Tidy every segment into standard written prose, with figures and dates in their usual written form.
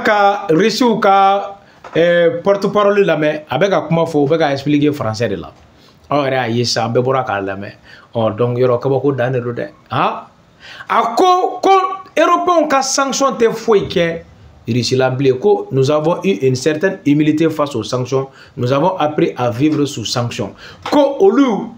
ka Russie ka porte-parole lamɛn a bɛ ka kuma fɔ, u bɛ ka expliquer français de la. Aw yɛrɛ y'a ye sa, an bɛɛ bɔra k'a lamɛn. Donc yɔrɔ kabako dan de don dɛ. A ko européens ka sanction tɛ foyi kɛ Russie la bilen, ko nous avons eu une certaine humilité face aux sanctions, nous avons appris à vivre sous sanctions. Ko olu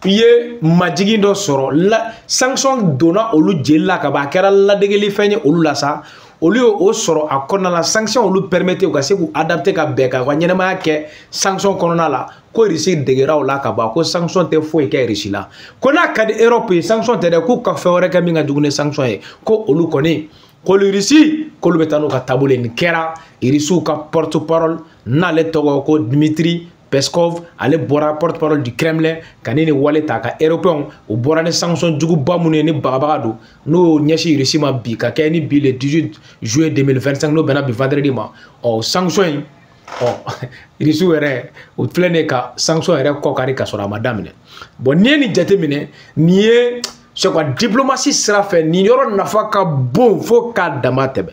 ye majigin dɔ sɔrɔ la sanction donna olu jeli la ka ban, a kɛra ladegeli fɛn ye olu la sa. Olu y'o sɔrɔ a kɔnɔna la, sanction olu permettait u ka se k'u adapter ka bɛn ka ɲɛnamaya kɛ sanction kɔnɔna la. Ko Russie degera o la ka ban, ko sanction tɛ foyi kɛ Russie la. Ko n'a ka di Europe ye sanction tɛ dɛ, k'u ka fɛn wɛrɛ kɛ min ka jugu ni sanction ye. Ko olu kɔni ko Russie k'olu bɛ taa n'u ka taabolo ye. Nin kɛra Russie ka porte-parole n'ale tɔgɔ ko Dmitry Peskov, ale bɔra porte-parole du Kremlin ka ni wale ta ka européens u bɔra ni sanction juguba minnu ye ni bagabaga don n'o ɲɛsin Russie ma bi ka kɛ ni bi le 18 juillet 2025 n'o bɛnna bi vendredi ma. Sanction in Russie yɛrɛ u filɛ nin ka sanction yɛrɛ kɔkari ka sɔrɔ a ma daminɛ. Bon n'i ye nin jateminɛ, nin ye c'est quoi diplomatie sira fɛ, nin yɔrɔ nafa ka bon fo k'a dama tɛmɛ.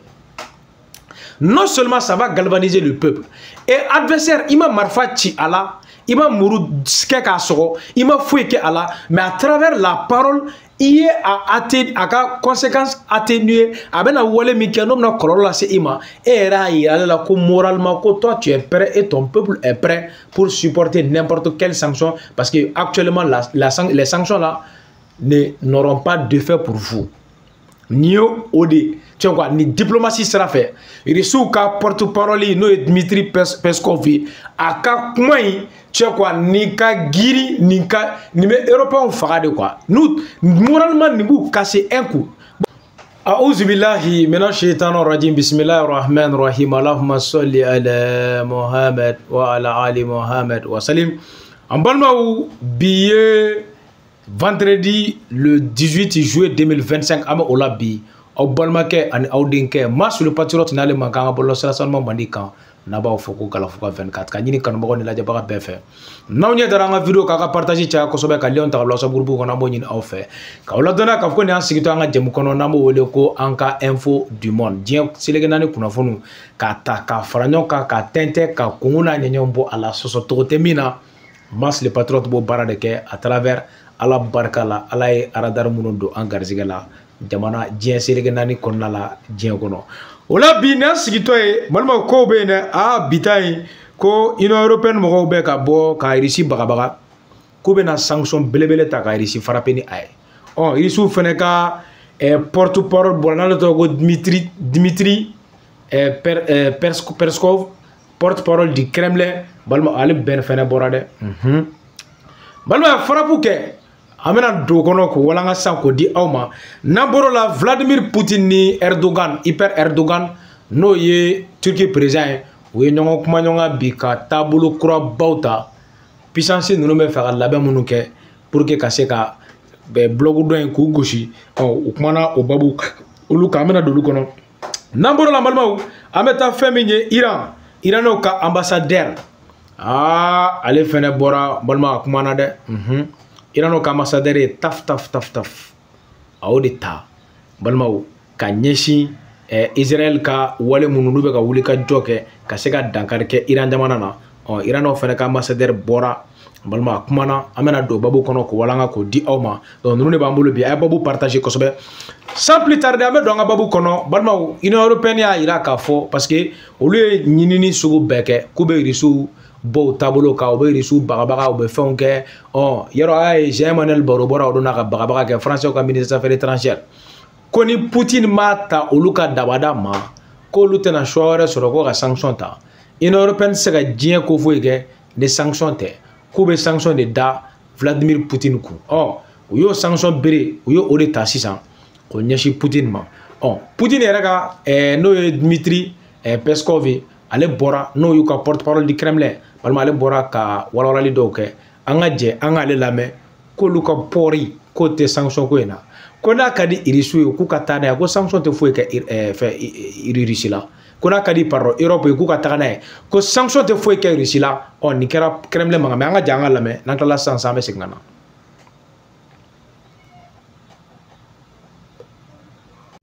Non seulement ça va galvaniser le peuple, et adversaire, il m'a marfa ci à la, il m'a mouru k'a sɔgɔ, il m'a fouillé à la, mais à travers la parole, il est à conséquences atténuées, à ben a wale mi kɛ n'o bɛna kɔlɔlɔ lase i ma, et yɛrɛ a yirala la ko moralement ko toi tu es prêt et ton peuple est prêt pour supporter n'importe quelle sanction, parce que actuellement les sanctions là n'auront pas d'effet pour vous. Ni ode tu vois ni diplomatie sera fait Russie ka porte-parole no Dmitry Peskov a ka kuma yi tu vois ni ka giri ni me européen faga de quoi nous moralement ni bu casser un coup. A'udhu billahi minash shaitanir rajim, bismillahir rahmanir rahim, allahumma salli ala Muhammad wa ala ali Muhammad wa salim. En balmaou billet vendredi le 18 juillet 2025 ama olabi au balmake ani audinke mas le patriote n'ale mankanga bolo serasanma mandika naba foko kala foko 24 ka nyini kan mo ni la jaba befe naw nya daranga video ka partager cha ko sobe ka leon ta la so groupe ko na mo nyini aw fe ka wala dona ka ko ni ansigito anga jëm kono na mo wole ko anka info du monde dien silege nani kuna fonu ka ta ka faranyo ka tente ka kunguna nyanyombo ala soso tote mina mas le patriote bo barade ke à travers ala barka la ala ye aradar minnu don an garisɛgɛ la jamana diɲɛ selege naani kɔnɔna la diɲɛ kɔnɔ. O la bi n'an sigitɔ ye balima kow bɛ yen dɛ bita yen ko Union européenne mɔgɔw bɛ ka bɔ ka Russie bagabaga k'u bɛna sanction belebele ta ka Russie frappé ni a ye. Russie fɛnɛ ka porte-parole bɔra n'ale tɔgɔ ko Dmitry Peskov, porte-parole du Kremlin, balima ale bɛn fɛnɛ bɔra dɛ. Balima frappe kɛ amena do kono ko walanga san ko di awma naboro la Vladimir Poutine ni Erdogan Erdogan no ye Turquie président o ye ɲɔgɔn kuma ɲɔgɔn bi ka taabolo kura bauta puissance ninnu bɛ fɛ ka labɛn minnu kɛ pour que ka se ka bloc dɔ in k'u gosi o kumana o babu olu kan amena dolu kɔnɔ naboro la balimaw an bɛ taa fɛn min ye Iran ka ambassadeur ale fɛnɛ bɔra balima kumana dɛ Iran ka ambassadeur ye taf a o de ta balimaw ka ɲɛsin Israël ka wale minnu bɛ ka wuli ka jɔ kɛ ka se ka dankari kɛ Iran jamana na. Iran fɛnɛ ka ambassadeur bɔra balima kumana an bɛna don babu kɔnɔ ko walanga ko di aw ma, donc ninnu de b'an bolo bi a ye babu partager kosɛbɛ. Sans plus tarder an bɛ don an ka babu kɔnɔ balimaw. Union européenne y'a yira k'a fɔ parce que olu ye ɲinini sugu bɛɛ kɛ k'u bɛ Russie bɔw taabolo kan, u bɛ Russie bagabaga, u bɛ fɛnw kɛ. Yɔrɔ a ye Jean-Emmanuel Barrot bɔra o don n'a ka bagabaga kɛ français ka ministre des affaires étrangères ko ni Poutine ma ta olu ka dabada ma k'olu tɛna choix wɛrɛ sɔrɔ ko ka sanction ta. Union européenne se ka diɲɛ ko foyi kɛ ni sanction tɛ, k'u bɛ sanction de da Vladimir Poutine kun. U y'o sanction bere u y'o de ta sisan ko ɲɛsin Poutine ma. Poutine yɛrɛ ka n'o ye Dmitry Peskov ale bɔra n'o y'u ka porte-parole du Kremlin balima ale bɔra ka walawalali dɔw kɛ an ka jɛ an k'ale lamɛn k'olu ka pɔri k'o tɛ sanction ko in na, ko n'a ka di Russie ye k'u ka taa n'a ye, ko sanction tɛ foyi kɛ Russie la, ko n'a ka di Europe ye k'u ka taga n'a ye, ko sanction tɛ foyi kɛ Russie la. Nin kɛra Kremlin mankan mɛ an ka jɛ an ka lamɛn n'an tilala sisan an bɛ segin ka na.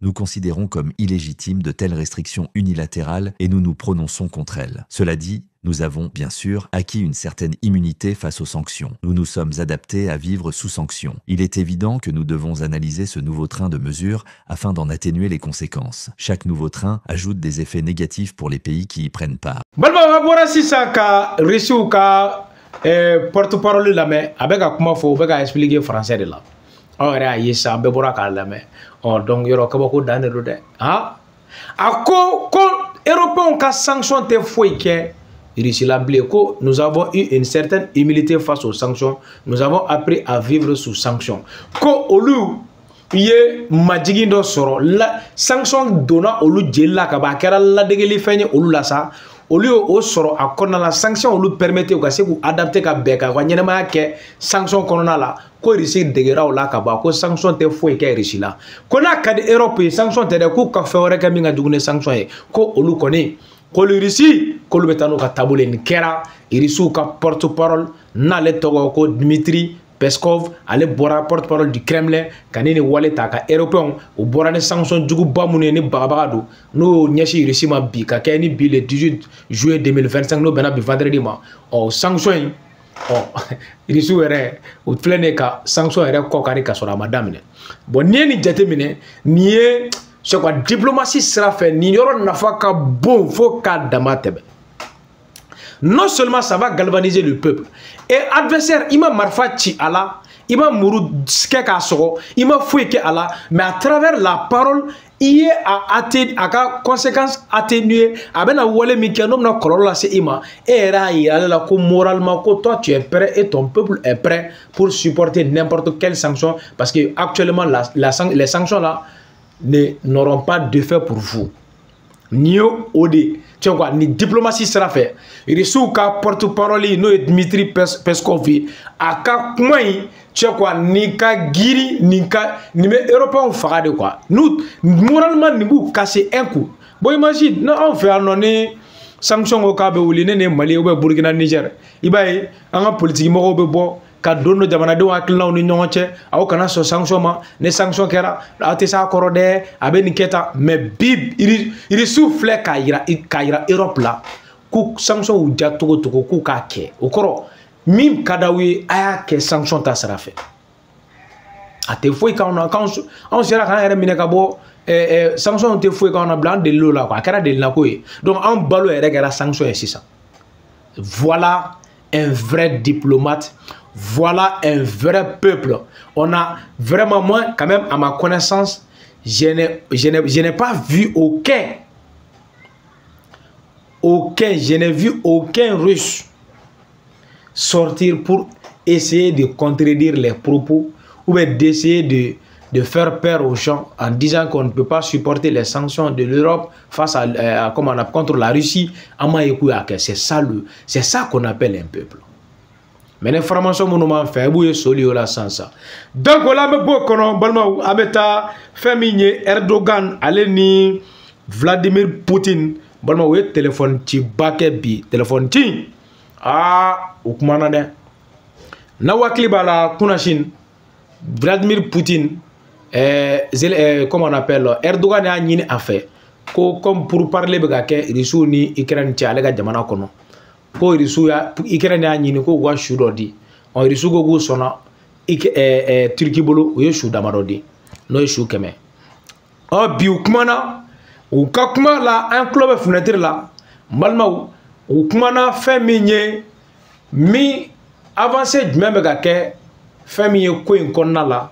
Nous considérons comme illégitimes de telles restrictions unilatérales et nous nous prononçons contre elles. Cela dit, nous avons, bien sûr, acquis une certaine immunité face aux sanctions. Nous nous sommes adaptés à vivre sous sanctions. Il est évident que nous devons analyser ce nouveau train de mesures afin d'en atténuer les conséquences. Chaque nouveau train ajoute des effets négatifs pour les pays qui y prennent part. Porte-parole la mais avec un comment faut expliquer français de là. Oh ça be bora ka la mais oh donc yoro ka bako dan de ah ako ko européen ka sanction te foi que nous avons eu une certaine humilité face aux sanctions. Nous avons appris à vivre sous sanctions. Ko olu ye majigindo soro la sanction donna olu jella ka ba kera la degeli fenye olu la sa olu o soro akona la sanction olu permettre o ka se ku adapter ka beka ko nyenema ke sanction konona la ko risi degera o la ka ba ko sanction te foi ke risi la ko na ka de Europe sanction te de ku ka fewre ka mi nga dugune sanction e ko olu koni ko le risi ko lu betano ka tabule ni kera irisu ka porte-parole na le togo ko Dmitry Peskov ale bora porte-parole du Kremlin kanini wale ta ka européen o bora ne sanction jugu bamune ni bagabaga do no nyeshi risi ma bi ka ke ni bi le 18 juillet 2025 no bena bi vendredi ma o sanction o irisu were o flene ka sanction ere ko kari ka sora madame ne bon ni jate mine ni c'est quoi diplomatie sera fait ni yoro nafa ka bon fo ka damatebe. Non seulement ça va galvaniser le peuple et adversaire il m'a marfati ala il m'a mouru ske ka soro il m'a foué ke ala mais à travers la parole il est à conséquence atténuée abena wole mi ke nom na kolola se ima era ya la ko moralement ko toi tu es prêt et ton peuple est prêt pour supporter n'importe quelle sanction parce que actuellement les sanctions là n'auront pas d'effet pour vous. Ni OD, tu vois, ni diplomatie sera fait. Il est ka porte-parole, no Dmitry Peskov, à ka kouai, tu vois, ni ka giri, ni me européen fera de quoi. Nous, moralement, nous casser un coup. Bon, imagine, non, on fait annoncer sanction au Kabe ou les Mali ou Burkina Niger. Ibaye, un politique moro bebo. Ka dono jamana de wakilna ni ñonche aw kana so sanction ma ne sanction kera ate sa korode abeni keta mais bib iri souffle ka ira Europe la ku sanction u jatogo togo ku ka ke okoro mim kadawi aya ke sanction ta sera fait ate foi ka on sera kan ere mine ka bo sanction te foi ka on blanc de l'eau là quoi kera de la ko donc en balo ere kera sanction et c'est ça. Voilà un vrai diplomate. Voilà un vrai peuple. On a vraiment, moi, quand même, à ma connaissance, je n'ai pas vu je n'ai vu aucun Russe sortir pour essayer de contredire les propos ou d'essayer de faire peur aux gens en disant qu'on ne peut pas supporter les sanctions de l'Europe face à comment on appelle, contre la Russie. C'est ça qu'on appelle un peuple. Mais l'information monument fait bouye soli la sansa. Donc voilà me bokono balma abeta féminin Erdogan aleni Vladimir Poutine balma we téléphone ti baké bi téléphone ti okumana de na wakli bala kunashin Vladimir Poutine comment on appelle Erdogan a ñini affaire ko comme pour parler begake risu ni Ukraine ti alega jamana kono ko irisu ya Ukraine ya ñini ko wa shudo di on irisu go go sona Turki bolo o ye shu damado di no shu keme o bi ukumana o ka kuma la un club fenêtre la malma o kumana feminye mi avancer même ga ke feminye ko en konna la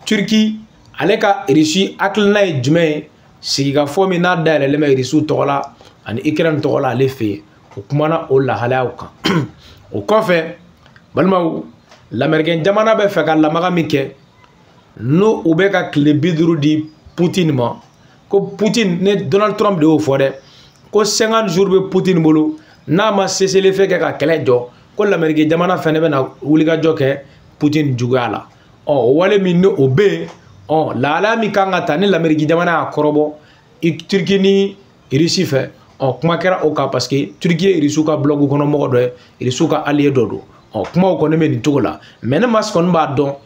Turki aleka irisu aklna jume siga fomi na dale le me irisu tola an Ukraine tola le fe o kumana o la halaw kan o kofe balmaw l'américain jamana be fe ka lamaga mi ke no o be ka kle bidru di Poutine ma ko Poutine ne Donald Trump de o fode ko 50 jours be Poutine bolo na ma cessez le fait ka kele jo ko l'américain jamana fene be na wuliga joke Poutine jugala o wale mi no obe o la ala mi kanga tani l'américain jamana akorobo Turki ni Russie fe o kuma kera o ka parce que Turquie irisu ka bloc kono mo do irisu ka allié dodo o kuma ko ne me ni togola mais ne mas kon ba don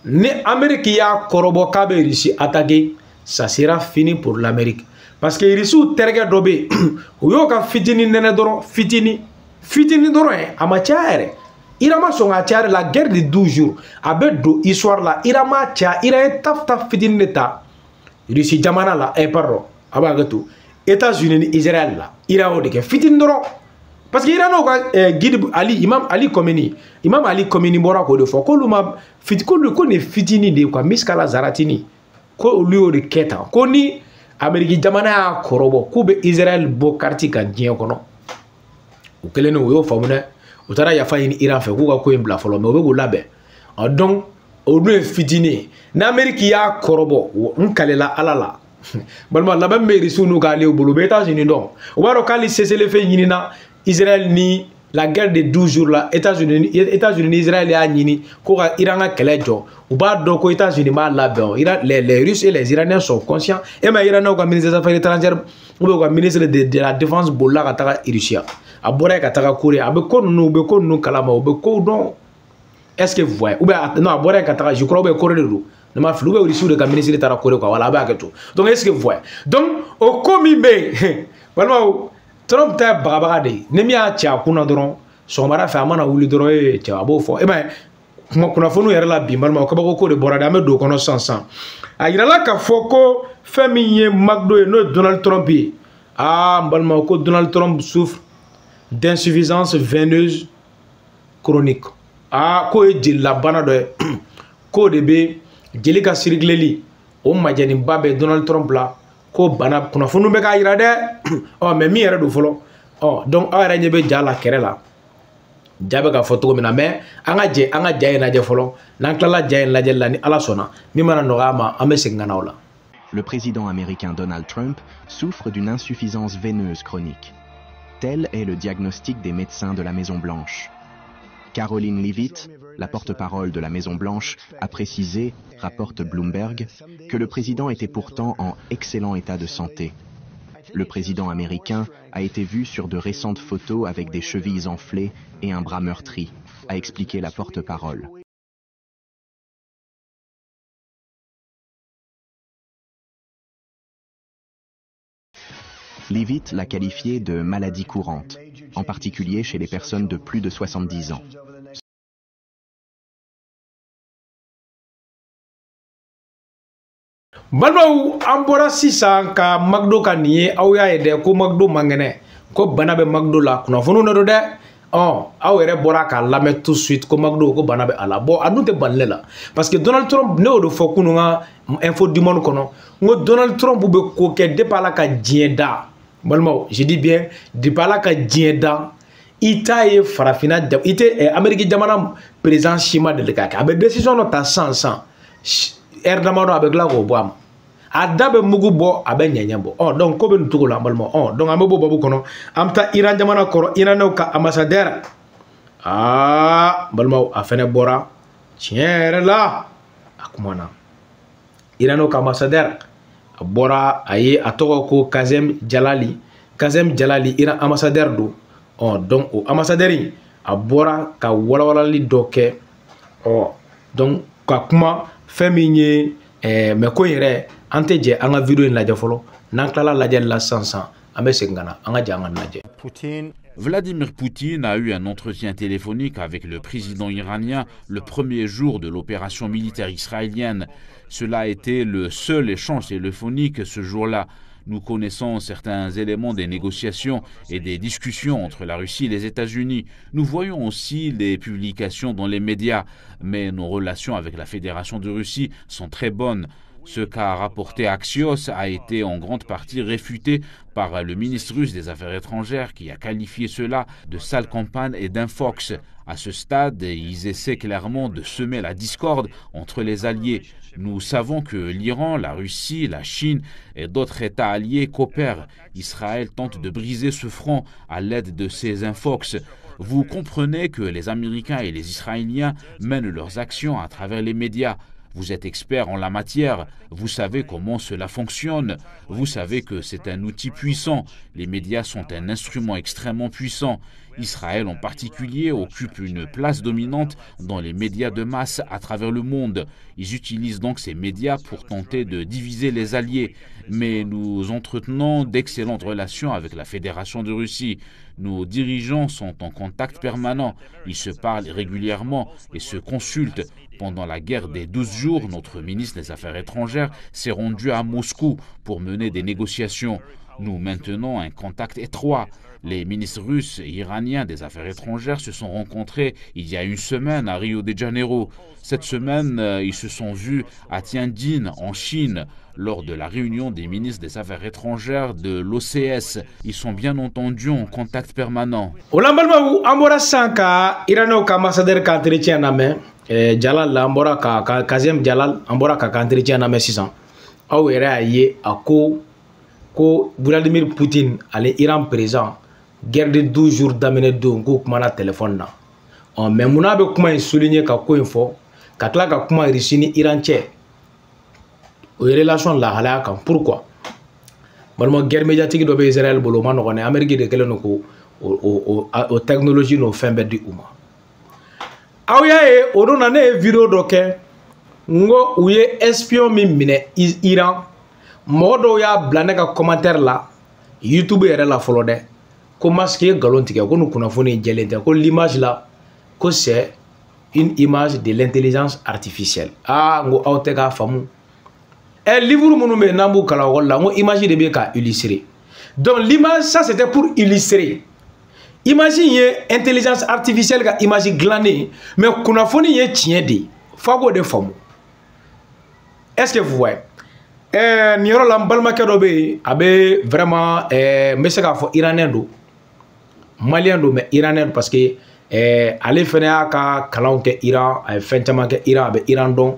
ne Amerique ya korobo ka be Russie attaquer ça sera fini pour l'Amérique. Parce que Russie terga dobe o yo ka fitini nene doron fitini doron ama tiare irama songa tiare la guerre de 12 jours abe do histoire la irama tia ira taf fitini neta Russie jamana la pardon aba gato États-Unis ni Israël la ira o de ke fitini doron parce que irano ka guide Ali Imam Ali Khomeini bora ko de fo ko luma fit ko ne fitini de quoi miskala zaratini ko lui de keta ko ni Amérique jamana ya korobo kube Israël bo karti ka diɲɛ kɔnɔ o kelen o y'o faamu dɛ o taara yafa ɲini Iran fɛ k'u ka ko in bila fɔlɔ mais o bɛ k'o labɛn donc o dun ye fitinin n'Amérique y'a kɔrɔbɔ n kalela Ala la balima labɛn bɛ Russie n'u ka alliés bolo o bɛ États-Unis dɔn o b'a dɔn k'ali cessez-le-feu ɲinina Israël ni la guerre de 12 jours là États-Unis ni Israël y'a ɲini ko ka Iran ka kɛlɛ jɔ u b'a dɔn ko États-Unis b'a labɛn les Russes et les Iraniens sont conscients et mais Iraniens ka ministre des affaires étrangères ou bien ka ministre de la défense bolila ka taga Russie a bɔra ka taga Corée a bɛ ko ninnu kalama o bɛ ko dɔn est-ce que vous voyez ou bien non a bɔra ka taga je crois bɛ Corée de don ne ma fili ou bien Russie de ka ministre taara Corée quoi voilà a bɛ hakɛ to donc est-ce que vous voyez donc o ko min bɛ yen walima Trump ta bagabaga de ni min y'a cɛ a kunna dɔrɔn sɔgɔmada fɛ a mana wuli dɔrɔn cɛ a b'o fɔ e ma kunnafoniw yɛrɛ la bi balima o kabako ko de bɔra de an bɛ don o kɔnɔ sisan a yirala k'a fɔ ko fɛn min ye McDo ye n'o ye Donald Trump ye n balima ko Donald Trump souffre d'insuffisance veineuse chronique k'o ye jelilabana dɔ ye k'o de bɛ jeli ka circuleli o majɛniba bɛ Donald Trump la ko bana kunnafoniw bɛ k'a yira dɛ mais min yɛrɛ don fɔlɔ donc aw yɛrɛ ɲɛ bɛ ja la kɛrɛ la ja bɛ ka fɔ cogo min na mais an ka ja in lajɛ fɔlɔ n'an tilala ja in lajɛli la ni Ala sɔnna min mana nɔgɔya ma an bɛ segin ka na o la. Le président américain Donald Trump souffre d'une insuffisance veineuse chronique. Tel est le diagnostic des médecins de la Maison-Blanche. Caroline Leavitt, la porte-parole de la Maison-Blanche, a précisé, rapporte Bloomberg, que le président était pourtant en excellent état de santé. Le président américain a été vu sur de récentes photos avec des chevilles enflées et un bras meurtri, a expliqué la porte-parole. Leavitt l'a qualifié de maladie courante, en particulier chez les personnes de plus de 70 ans. Balimaw an bɔra sisan ka McDo ka nin ye aw y'a ye dɛ ko McDo man kɛnɛ ko bana bɛ McDo la kunnafoniw de don dɛ aw yɛrɛ bɔra k'a lamɛn tout de suite ko McDo ko bana bɛ a la bon a dun tɛ bali ne la parce que Donald Trump ne y'o de fɔ kunun ka info du monde kɔnɔ n ko Donald Trump bɛ ko kɛ depuis Ala ka diɲɛ da balimaw je dis bien depuis Ala ka diɲɛ da i t'a ye farafinna i tɛ Amérique jamana président si ma deli k'a kɛ a bɛ décision dɔ ta sisan heure damadɔ a bɛ tila k'o bɔ a ma a da bɛ mugu bɔ a bɛ ɲɛɲɛ bɔ donc ko bɛ nin cogo la an balima donc an bɛ bɔ babu kɔnɔ an bɛ taa Iran jamana kɔrɔ Iranɛw ka ambassadeur balimaw a fɛnɛ bɔra tiɲɛ yɛrɛ la a kumana Iranɛw ka ambassadeur a bɔra a ye a tɔgɔ ko Kazem Jalali Iran ambassadeur don donc o ambassadeur in a bɔra ka walawalali dɔ kɛ donc ka kuma fɛn min ye mais ko yɛrɛ an tɛ jɛ an ka video in lajɛ fɔlɔ n'an tilala lajɛli la sisan an bɛ segin ka na an ka jɛ an ka lajɛ. Vladimir Poutine a eu un entretien téléphonique avec le président iranien le premier jour de l'opération militaire israélienne. Cela a été le seul échange téléphonique ce jour-là. Nous connaissons certains éléments des négociations et des discussions entre la Russie et les États-Unis. Nous voyons aussi les publications dans les médias, mais nos relations avec la Fédération de Russie sont très bonnes. Ce qu'a rapporté Axios a été en grande partie réfuté par le ministre russe des Affaires étrangères qui a qualifié cela de sale campagne et d'infox. À ce stade, ils essaient clairement de semer la discorde entre les alliés. Nous savons que l'Iran, la Russie, la Chine et d'autres États alliés coopèrent. Israël tente de briser ce front à l'aide de ces infox. Vous comprenez que les Américains et les Israéliens mènent leurs actions à travers les médias. Vous êtes expert en la matière, vous savez comment cela fonctionne, vous savez que c'est un outil puissant, les médias sont un instrument extrêmement puissant. Israël en particulier occupe une place dominante dans les médias de masse à travers le monde. Ils utilisent donc ces médias pour tenter de diviser les alliés. Mais nous entretenons d'excellentes relations avec la Fédération de Russie. Nos dirigeants sont en contact permanent. Ils se parlent régulièrement et se consultent. Pendant la guerre des 12 jours, notre ministre des Affaires étrangères s'est rendu à Moscou pour mener des négociations. Nous maintenons un contact étroit. Les ministres russes et iraniens des Affaires étrangères se sont rencontrés il y a une semaine à Rio de Janeiro. Cette semaine, ils se sont vus à Tianjin, en Chine, lors de la réunion des ministres des Affaires étrangères de l'OCS. Ils sont bien entendu en contact permanent. Olambalmaou, ambora sanka, Irano ka ambassadeur ka entretien na me, Jalal ambora ka Kazem Jalal ambora ka entretien na me 600. Aw yɛrɛ y'a ye a ko Vladimir Poutine ale Iran président guerre de 12 jours daminɛ don ko kuma na téléphone na. Mais munna bɛ kuma in souligner ka ko in fɔ ka tila ka kuma Russie ni Iran cɛ o ye relation lahalaya kan. Pourquoi? Balima guerre médiatique dɔ bɛ Israël bolo o ma nɔgɔn dɛ. Amérique de kɛlen don ko o technologie n'o fɛn bɛɛ di u ma. Aw y'a ye o don na ne ye vidéo dɔ kɛ n ko u ye espion min minɛ Iran. Mɔgɔ dɔw y'a bila ne ka commentaire la YouTube yɛrɛ la fɔlɔ dɛ ko masque ye galon tigɛ ko ni kunnafoni jɛlen tɛ ko l'image là ko c'est une image de l'intelligence artificielle. N ko aw tɛ k'a faamu. Livre minnu bɛ yen n'an b'u kalan ekɔli la n ko image de bɛ ka illustrer. Donc l'image ça c'était pour illustrer. Image ye intelligence artificielle ka image dilannen mais kunnafoni ye tiɲɛ de ye f'a k'o de faamu. Est-ce que vous voyez? Nin yɔrɔ la n balimakɛ dɔ bɛ yen a bɛ vraiment n bɛ se k'a fɔ iranien don malien don mais iranien don parce que ale fana y'a ka kalanw kɛ Iran a ye fɛn caman kɛ Iran a bɛ Iran dɔn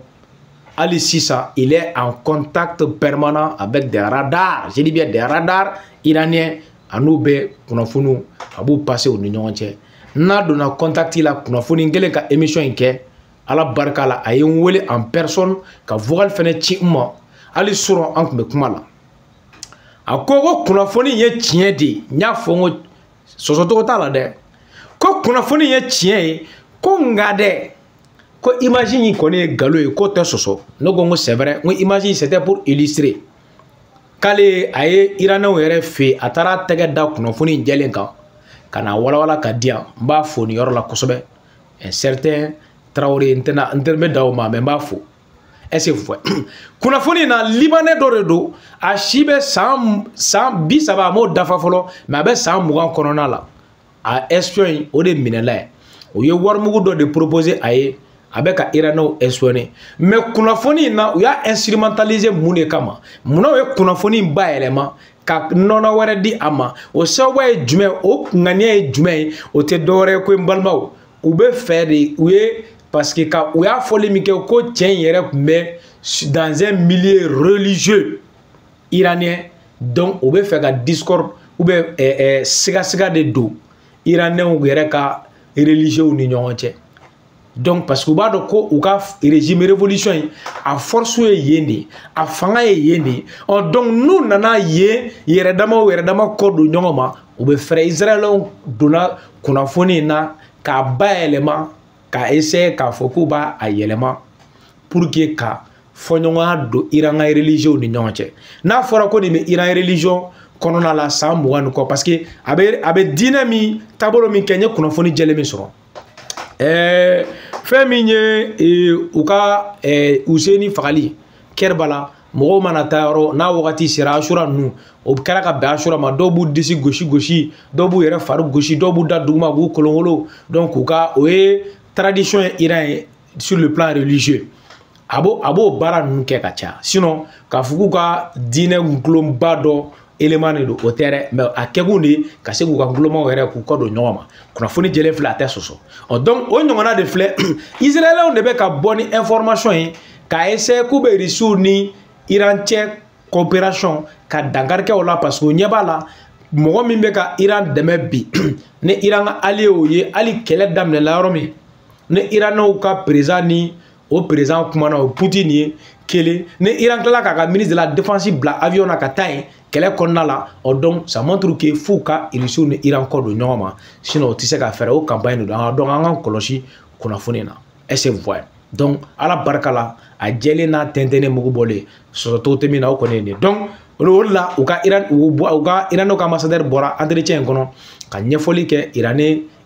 hali sisan il est en contact permanent avec des radars je dis bien des radars iraniens a n'u bɛ kunnafoniw a b'u passer u ni ɲɔgɔn cɛ n'a donna contact la kunnafoni kelen ka émission in kɛ ala barika la a ye n wele en personne ka vocal fana ci n ma. Ali sɔrɔ an tun bɛ kuma la a ko kunnafoni ye tiɲɛ de ye n y'a fɔ n ko sɔsɔcogo t'a la dɛ ko kunnafoni ye tiɲɛ ye ko nka dɛ ko image in kɔni ye nkalon ye k'o tɛ sɔsɔ ne ko n ko c'est vrai n ko image in c'était pour illustrer k'ale a ye iranɛnw yɛrɛ fɛ a taara tɛgɛ da kunnafoni in jɛlen kan ka na walawala ka di yan n b'a fo nin yɔrɔ la kosɛbɛ un certain Traoré n tɛ da o ma mais n b'a fo. Est-ce que vous voyez? Kunnafoni na libanais dɔ de don a si bɛ san 30 a m'o dafa fɔlɔ mais a bɛ san 20 kɔnɔna la a espion in o de minɛla ye o ye warimugu dɔ de proposer a ye a bɛ ka iranɛnw espionner mais kunnafoni in na u y'a instrumentaliser mun de kama munna u ye kunnafoni in bayɛlɛma ka nɔnɔ wɛrɛ di a ma o sababu ye jumɛn o ŋaniya ye jumɛn ye o tɛ dɔwɛrɛ ye ko n balimaw u bɛ fɛ de u ye parce que ka u y'a fɔli min kɛ ko cɛ in yɛrɛ tun bɛ dans un milieu religieux iranien donc u bɛ fɛ ka discorde ou bien siga de don iranɛnw yɛrɛ ka religieux ni ɲɔgɔn cɛ donc parce que u b'a dɔn ko u ka régime révolution in a force ye yen de a fanga ye yen de donc n'u nana yen yɛrɛdama kɔ don ɲɔgɔn ma u bɛ fɛrɛ Israëlɛnw donna kunnafoni in na k'a bayɛlɛma ka essayer k'a fɔ k'u b'a yɛlɛma pour que ka fɔɲɔgɔnya don Iran ka religieux ni ɲɔgɔn cɛ n'a fɔra ko nin bɛ Iran religion kɔnɔna la san 20 ni kɔ parce que a bɛ diinɛ min taabolo min kɛ n ye kunnafoni jɛlen min sɔrɔ fɛn min ye u ka Useni fagali Kerbala mɔgɔw mana taa yɔrɔ n'a wagati sera Ashura ninnu o kɛra ka bɛn Ashura ma dɔw b'u disi gosi dɔw b'u yɛrɛ fari gosi dɔw b'u da duguma k'u kolonkolon donc o ye tradition ye Iran ye sur le plan religieux a b'o baara ninnu kɛ ka caya sinon k'a fɔ k'u ka diinɛ gulonba dɔ élément de don o tɛ dɛ mais a kɛkun de ka se k'u ka gulonmaw yɛrɛ k'u kɔ don ɲɔgɔn ma kunnafoni jɛlen filɛ a tɛ sɔsɔ donc o ɲɔgɔnna de filɛ Israëlɛnw de bɛ ka bɔ ni information ye k'a essayer k'u bɛ Russiw ni Iran cɛ coopération ka dankari kɛ o la parce que o ɲɛ b'a la mɔgɔ min bɛ ka Iran dɛmɛ bi ni Iran ka allié o ye hali kɛlɛ daminɛla yɔrɔ min ni Iranɛnw ka président ni o président kumana o Poutine ye kelen ne Iran tilala k'a ka ministre de la défense bila avion na ka taa yen kɛlɛ kɔnɔna la donc ça montre que f'u ka Russie ni Iran kɔ don ɲɔgɔn ma sinon o tɛ se ka fɛɛrɛ o campagne de don donc an k'an kɔlɔsi kunnafoni na est-ce que vous voyez donc ala barika la a jɛlen n'a tɛntɛnnen mugu bɔlen sɔsɔtɔw tɛ min na o kɔni ye nin donc o de la u ka Iran ka ambassadeur bɔra entretien in kɔnɔ ka ɲɛfɔli kɛ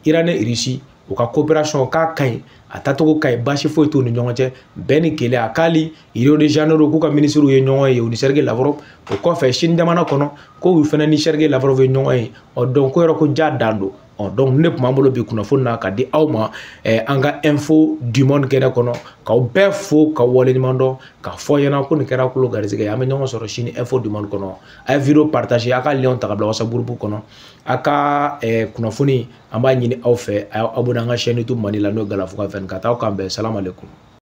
Iran ni Russie u ka coopération k'a ka ɲi a tacogo ka ɲi baasi foyi t'u ni ɲɔgɔn cɛ bɛɛ ni keleya a k'ali Rio de Janeiro k'u ka ministres ye ɲɔgɔn ye u ni Sergei Lavrov o kɔfɛ Chine jamana kɔnɔ k'u fana ni Sergei Lavrov ye ɲɔgɔn ye donc ko yɔrɔ ko ja dan don donc ne tun b'an bolo bi kunnafoni na ka di aw ma an ka info du monde kɛnɛ kɔnɔ k'aw bɛɛ fo ka waleɲuman dɔn k'a fɔ ɲɛna ko nin kɛra kulo garisɛgɛ ye an bɛ ɲɔgɔn sɔrɔ sini info du monde kɔnɔ a ye video partager a ka lien ta ka bila WhatsApp groupe kɔnɔ a ka kunnafoni an b'a ɲini aw fɛ aw abonné an ka chaîne YouTube Mali la n'o ye Galafuga 24 aw k'an bɛn salam alaikum